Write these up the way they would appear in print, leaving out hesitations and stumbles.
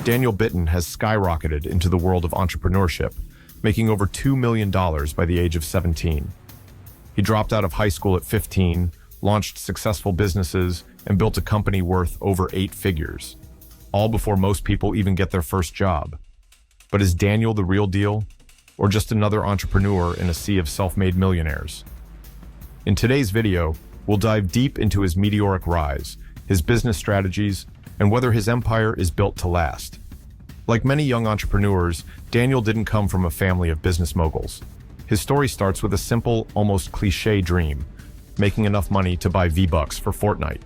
Daniel Bitton has skyrocketed into the world of entrepreneurship, making over $2 million by the age of 17. He dropped out of high school at 15, launched successful businesses, and built a company worth over 8 figures, all before most people even get their first job. But is Daniel the real deal, or just another entrepreneur in a sea of self-made millionaires? In today's video, we'll dive deep into his meteoric rise, his business strategies, and whether his empire is built to last. Like many young entrepreneurs, Daniel didn't come from a family of business moguls. His story starts with a simple, almost cliché dream: making enough money to buy V-Bucks for Fortnite.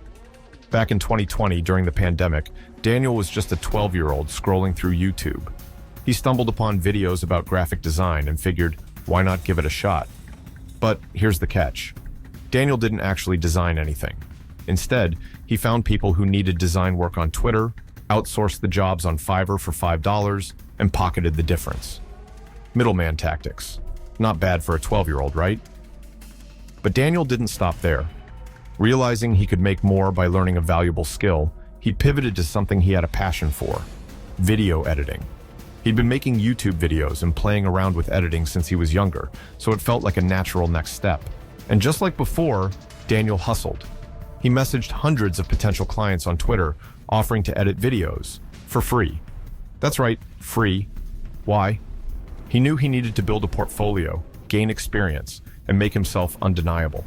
Back in 2020, during the pandemic, Daniel was just a 12-year-old scrolling through YouTube. He stumbled upon videos about graphic design and figured, why not give it a shot? But here's the catch. Daniel didn't actually design anything. Instead, he found people who needed design work on Twitter, outsourced the jobs on Fiverr for $5, and pocketed the difference. Middleman tactics. Not bad for a 12-year-old, right? But Daniel didn't stop there. Realizing he could make more by learning a valuable skill, he pivoted to something he had a passion for: video editing. He'd been making YouTube videos and playing around with editing since he was younger, so it felt like a natural next step. And just like before, Daniel hustled. He messaged hundreds of potential clients on Twitter, offering to edit videos for free. That's right, free. Why? He knew he needed to build a portfolio, gain experience, and make himself undeniable.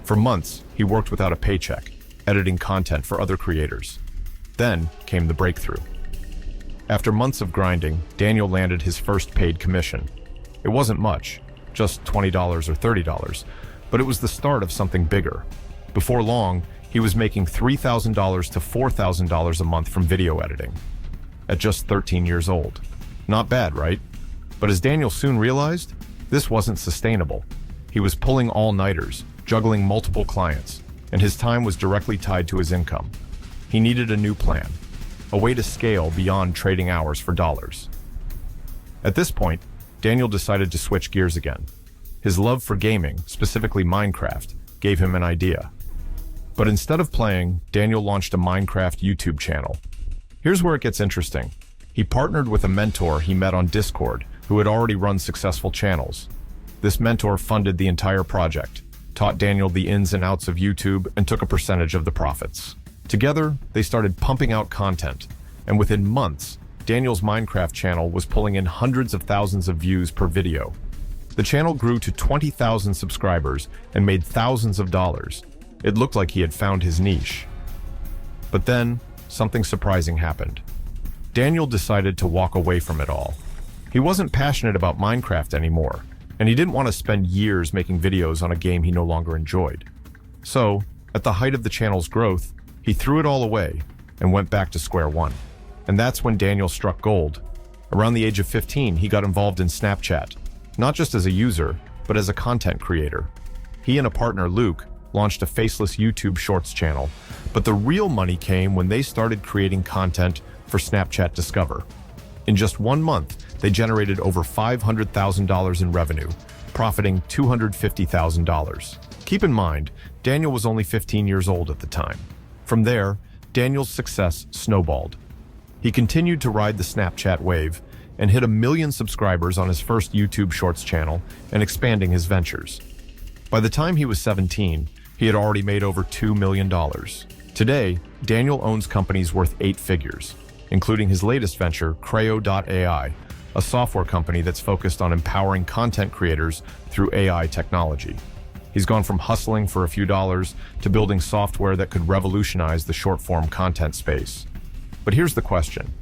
For months, he worked without a paycheck, editing content for other creators. Then came the breakthrough. After months of grinding, Daniel landed his first paid commission. It wasn't much, just $20 or $30, but it was the start of something bigger. Before long, he was making $3,000 to $4,000 a month from video editing. At just 13 years old. Not bad, right? But as Daniel soon realized, this wasn't sustainable. He was pulling all-nighters, juggling multiple clients, and his time was directly tied to his income. He needed a new plan, a way to scale beyond trading hours for dollars. At this point, Daniel decided to switch gears again. His love for gaming, specifically Minecraft, gave him an idea. But instead of playing, Daniel launched a Minecraft YouTube channel. Here's where it gets interesting. He partnered with a mentor he met on Discord who had already run successful channels. This mentor funded the entire project, taught Daniel the ins and outs of YouTube, and took a percentage of the profits. Together, they started pumping out content, and within months, Daniel's Minecraft channel was pulling in hundreds of thousands of views per video. The channel grew to 20,000 subscribers and made thousands of dollars. It looked like he had found his niche. But then, something surprising happened. Daniel decided to walk away from it all. He wasn't passionate about Minecraft anymore, and he didn't want to spend years making videos on a game he no longer enjoyed. So, at the height of the channel's growth, he threw it all away and went back to square one. And that's when Daniel struck gold. Around the age of 15, he got involved in Snapchat, not just as a user, but as a content creator. He and a partner, Luke, launched a faceless YouTube Shorts channel, but the real money came when they started creating content for Snapchat Discover. In just 1 month, they generated over $500,000 in revenue, profiting $250,000. Keep in mind, Daniel was only 15 years old at the time. From there, Daniel's success snowballed. He continued to ride the Snapchat wave and hit 1 million subscribers on his first YouTube Shorts channel and expanding his ventures. By the time he was 17, he had already made over $2 million. Today, Daniel owns companies worth 8 figures, including his latest venture, Crayo.ai, a software company that's focused on empowering content creators through AI technology. He's gone from hustling for a few dollars to building software that could revolutionize the short-form content space. But here's the question.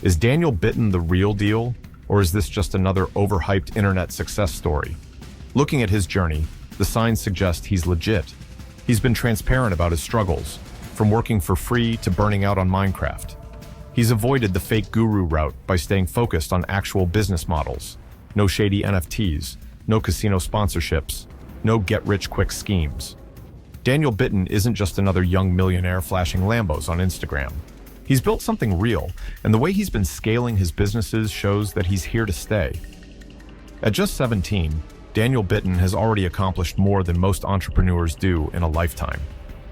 Is Daniel Bitton the real deal, or is this just another overhyped internet success story? Looking at his journey, the signs suggest he's legit. He's been transparent about his struggles, from working for free to burning out on Minecraft. He's avoided the fake guru route by staying focused on actual business models. No shady NFTs, no casino sponsorships, no get-rich-quick schemes. Daniel Bitton isn't just another young millionaire flashing Lambos on Instagram. He's built something real, and the way he's been scaling his businesses shows that he's here to stay. At just 17, Daniel Bitton has already accomplished more than most entrepreneurs do in a lifetime.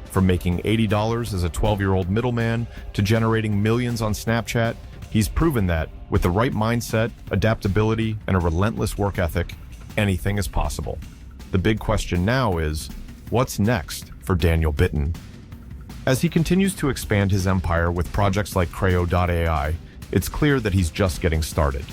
From making $80 as a 12-year-old middleman to generating millions on Snapchat, He's proven that, with the right mindset, adaptability, and a relentless work ethic, anything is possible. The big question now is, what's next for Daniel Bitton? As he continues to expand his empire with projects like Crayo.ai, it's clear that he's just getting started.